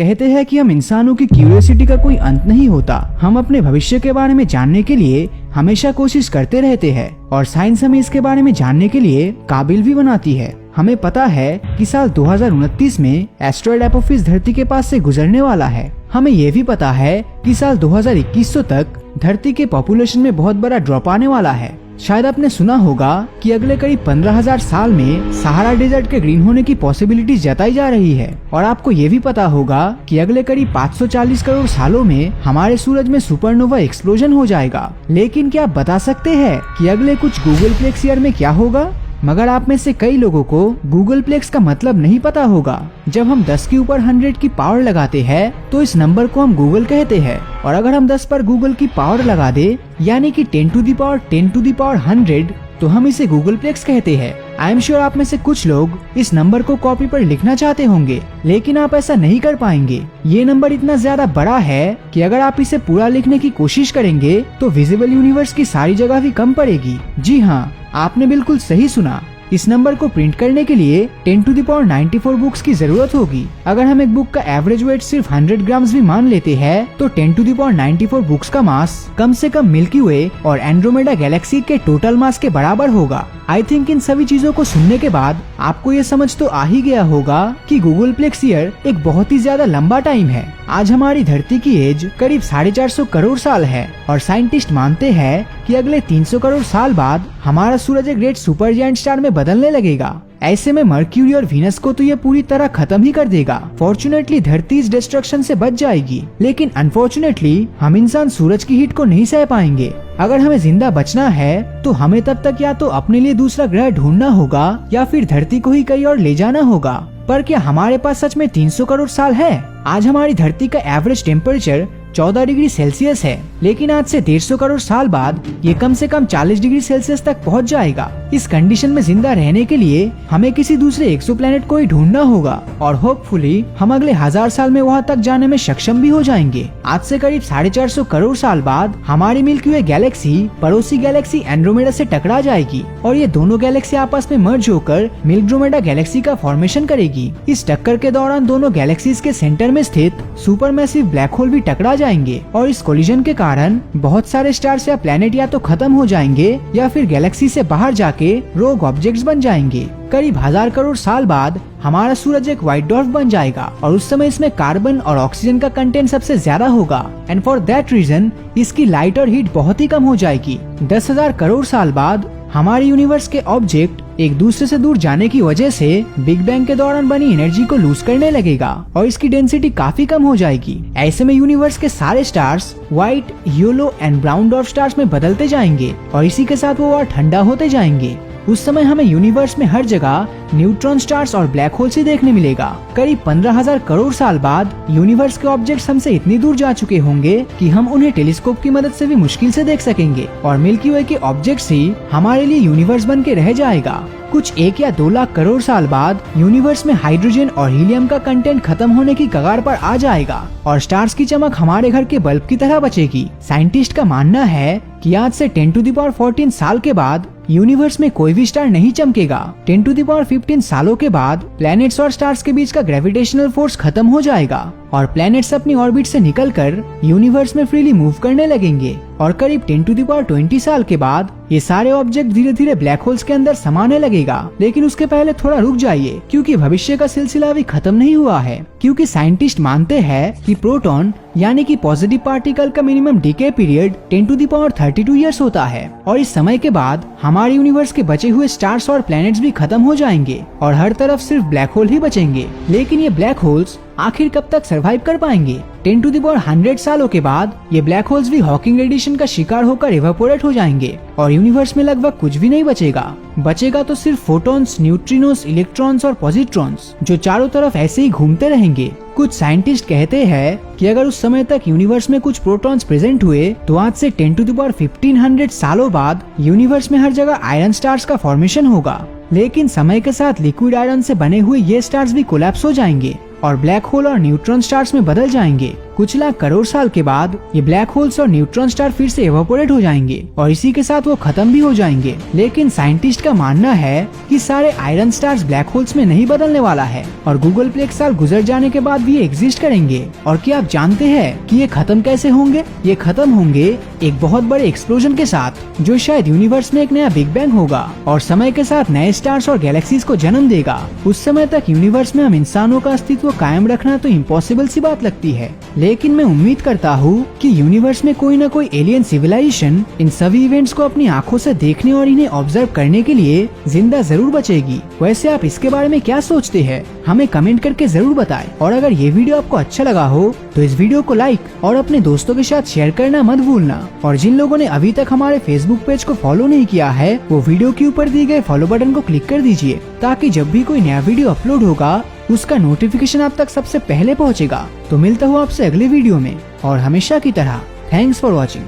कहते हैं कि हम इंसानों की क्यूरियोसिटी का कोई अंत नहीं होता। हम अपने भविष्य के बारे में जानने के लिए हमेशा कोशिश करते रहते हैं और साइंस हमें इसके बारे में जानने के लिए काबिल भी बनाती है। हमें पता है कि साल 2029 में एस्ट्रॉयड एपोफिस धरती के पास से गुजरने वाला है। हमें ये भी पता है कि साल 2100 तक धरती के पॉपुलेशन में बहुत बड़ा ड्रॉप आने वाला है। शायद आपने सुना होगा कि अगले करीब 15,000 साल में सहारा डेजर्ट के ग्रीन होने की पॉसिबिलिटीज जताई जा रही है। और आपको ये भी पता होगा कि अगले करीब 540 करोड़ सालों में हमारे सूरज में सुपरनोवा एक्सप्लोजन हो जाएगा। लेकिन क्या आप बता सकते हैं कि अगले कुछ गूगलप्लेक्स ईयर में क्या होगा? मगर आप में से कई लोगों को गूगलप्लेक्स का मतलब नहीं पता होगा। जब हम 10 के ऊपर 100 की पावर लगाते हैं तो इस नंबर को हम गूगल कहते हैं। और अगर हम 10 पर गूगल की पावर लगा दे यानी कि 10 to the power 10 to the power 100 तो हम इसे गूगलप्लेक्स कहते हैं। आई एम श्योर आप में से कुछ लोग इस नंबर को कॉपी पर लिखना चाहते होंगे, लेकिन आप ऐसा नहीं कर पाएंगे। ये नंबर इतना ज्यादा बड़ा है कि अगर आप इसे पूरा लिखने की कोशिश करेंगे तो विजिबल यूनिवर्स की सारी जगह भी कम पड़ेगी। जी हाँ, आपने बिल्कुल सही सुना। इस नंबर को प्रिंट करने के लिए 10 टू दी पावर 94 बुक्स की जरूरत होगी। अगर हम एक बुक का एवरेज वेट सिर्फ 100 ग्राम्स भी मान लेते हैं तो 10 टू दी पावर 94 बुक्स का मास कम से कम मिल्की वे और एंड्रोमेडा गैलेक्सी के टोटल मास के बराबर होगा। आई थिंक इन सभी चीजों को सुनने के बाद आपको ये समझ तो आ ही गया होगा कि गूगलप्लेक्स ईयर एक बहुत ही ज्यादा लंबा टाइम है। आज हमारी धरती की एज करीब 450 करोड़ साल है और साइंटिस्ट मानते हैं कि अगले 300 करोड़ साल बाद हमारा सूरज एक रेड सुपर जायंट स्टार में बदलने लगेगा। ऐसे में मर्क्यूरी और वीनस को तो ये पूरी तरह खत्म ही कर देगा। फॉर्चुनेटली धरती इस डिस्ट्रक्शन से बच जाएगी, लेकिन अनफॉर्चुनेटली हम इंसान सूरज की हीट को नहीं सह पाएंगे। अगर हमें जिंदा बचना है तो हमें तब तक या तो अपने लिए दूसरा ग्रह ढूंढना होगा या फिर धरती को ही कहीं और ले जाना होगा। पर क्या हमारे पास सच में 300 करोड़ साल है? आज हमारी धरती का एवरेज टेम्परेचर 14 डिग्री सेल्सियस है, लेकिन आज से 150 करोड़ साल बाद ये कम से कम 40 डिग्री सेल्सियस तक पहुंच जाएगा। इस कंडीशन में जिंदा रहने के लिए हमें किसी दूसरे एक्सोप्लैनेट को ही ढूंढना होगा और होपफुली हम अगले 1000 साल में वहां तक जाने में सक्षम भी हो जाएंगे। आज से करीब 450 करोड़ साल बाद हमारी मिल्की वे गैलेक्सी पड़ोसी गैलेक्सी एंड्रोमेडा से टकरा जाएगी और ये दोनों गैलेक्सी आपस में मर्ज होकर मिल्क्ड्रोमेडा गैलेक्सी का फॉर्मेशन करेगी। इस टक्कर के दौरान दोनों गैलेक्सीज के सेंटर में स्थित सुपरमैसिव ब्लैक होल भी टकरा जाएंगे और इस कोलिजन के कारण बहुत सारे स्टार्स या प्लैनेट या तो खत्म हो जाएंगे या फिर गैलेक्सी से बाहर जाके रोग ऑब्जेक्ट्स बन जाएंगे। करीब 1000 करोड़ साल बाद हमारा सूरज एक व्हाइट डॉर्फ बन जाएगा और उस समय इसमें कार्बन और ऑक्सीजन का कंटेंट सबसे ज्यादा होगा एंड फॉर दैट रीजन इसकी लाइट और हीट बहुत ही कम हो जाएगी। 10,000 करोड़ साल बाद हमारे यूनिवर्स के ऑब्जेक्ट एक दूसरे से दूर जाने की वजह से बिग बैंग के दौरान बनी एनर्जी को लूज करने लगेगा और इसकी डेंसिटी काफी कम हो जाएगी। ऐसे में यूनिवर्स के सारे stars white, yellow and brown dwarf stars में बदलते जाएंगे और इसी के साथ वो और ठंडा होते जाएंगे। उस समय हमें यूनिवर्स में हर जगह न्यूट्रॉन स्टार्स और ब्लैक होल्स ही देखने मिलेगा। करीब 15,000 करोड़ साल बाद यूनिवर्स के ऑब्जेक्ट्स हमसे इतनी दूर जा चुके होंगे कि हम उन्हें टेलीस्कोप की मदद से भी मुश्किल से देख सकेंगे और मिल्की वे के ऑब्जेक्ट्स ही हमारे लिए यूनिवर्स बन के रह जाएगा। कुछ 1 या 2 लाख करोड़ साल बाद यूनिवर्स में हाइड्रोजन और हीलियम का कंटेंट खत्म होने की कगार पर आ जाएगा और स्टार्स की चमक हमारे घर के बल्ब की तरह बचेगी। साइंटिस्ट का मानना है कि आज से 10 टू दी पावर 14 साल के बाद यूनिवर्स में कोई भी स्टार नहीं चमकेगा। 10 टू दी पावर 15 सालों के बाद प्लैनेट्स और स्टार्स के बीच का ग्रेविटेशनल फोर्स खत्म हो जाएगा और प्लैनेट्स अपनी ऑर्बिट से निकलकर यूनिवर्स में फ्रीली मूव करने लगेंगे और करीब 10 टू दी पावर 20 साल के बाद ये सारे ऑब्जेक्ट धीरे धीरे ब्लैक होल्स के अंदर समाने लगेगा। लेकिन उसके पहले थोड़ा रुक जाइए क्योंकि भविष्य का सिलसिला अभी खत्म नहीं हुआ है, क्योंकि साइंटिस्ट मानते हैं कि प्रोटॉन यानी कि पॉजिटिव पार्टिकल का minimum decay period 10 to the power 32 years होता है और इस समय के बाद हमारे यूनिवर्स के बचे हुए स्टार्स और प्लैनेट्स भी खत्म हो जाएंगे और हर तरफ सिर्फ ब्लैक होल ही बचेंगे। लेकिन ये ब्लैक होल्स आखिर कब तक सरवाइव कर पाएंगे? 10 टू दी पावर 100 सालों के बाद ये ब्लैक होल्स भी हॉकिंग रेडिएशन का शिकार होकर इवेपोरेट हो जाएंगे और यूनिवर्स में लगभग कुछ भी नहीं बचेगा। बचेगा तो सिर्फ फोटॉन्स, न्यूट्रिनोस, इलेक्ट्रॉन्स और पॉजिट्रॉन्स जो चारों तरफ ऐसे ही घूमते रहेंगे। कुछ साइंटिस्ट कहते हैं कि अगर उस समय तक यूनिवर्स में कुछ प्रोटॉन्स प्रेजेंट हुए तो आज से 10 टू दी पावर 1500 सालों बाद यूनिवर्स में हर जगह आयरन स्टार्स का फॉर्मेशन होगा। लेकिन समय के साथ लिक्विड आयरन से बने हुए ये स्टार्स भी कोलैप्स हो जाएंगे और ब्लैक होल और न्यूट्रॉन स्टार्स में बदल जाएंगे। कुछ लाख करोड़ साल के बाद ये ब्लैक होल्स और न्यूट्रॉन स्टार फिर से एवापोरेट हो जाएंगे और इसी के साथ वो खत्म भी हो जाएंगे। लेकिन साइंटिस्ट का मानना है कि सारे आयरन स्टार्स ब्लैक होल्स में नहीं बदलने वाला है और गूगल पे 1 साल गुजर जाने के बाद भी ये एग्जिस्ट करेंगे। और क्या आप जानते हैं कि ये खत्म कैसे होंगे? ये खत्म होंगे एक बहुत बड़े एक्सप्लोजन के साथ, जो शायद यूनिवर्स में एक नया बिग बैंग होगा और समय के साथ नए स्टार्स और गैलेक्सीज को जन्म देगा। उस समय तक यूनिवर्स में हम इंसानों का अस्तित्व कायम रखना तो इम्पॉसिबल सी बात लगती है, लेकिन मैं उम्मीद करता हूँ कि यूनिवर्स में कोई न कोई एलियन सिविलाइजेशन इन सभी इवेंट्स को अपनी आंखों से देखने और इन्हें ऑब्जर्व करने के लिए जिंदा जरूर बचेगी। वैसे आप इसके बारे में क्या सोचते हैं? हमें कमेंट करके जरूर बताएं। और अगर ये वीडियो आपको अच्छा लगा हो तो इस वीडियो को लाइक और अपने दोस्तों के साथ शेयर करना मत भूलना। और जिन लोगों ने अभी तक हमारे फेसबुक पेज को फॉलो नहीं किया है, वो वीडियो के ऊपर दिए गए फॉलो बटन को क्लिक कर दीजिए, ताकि जब भी कोई नया वीडियो अपलोड होगा उसका नोटिफिकेशन आप तक सबसे पहले पहुंचेगा। तो मिलता हूँ आपसे अगले वीडियो में, और हमेशा की तरह थैंक्स फॉर वॉचिंग।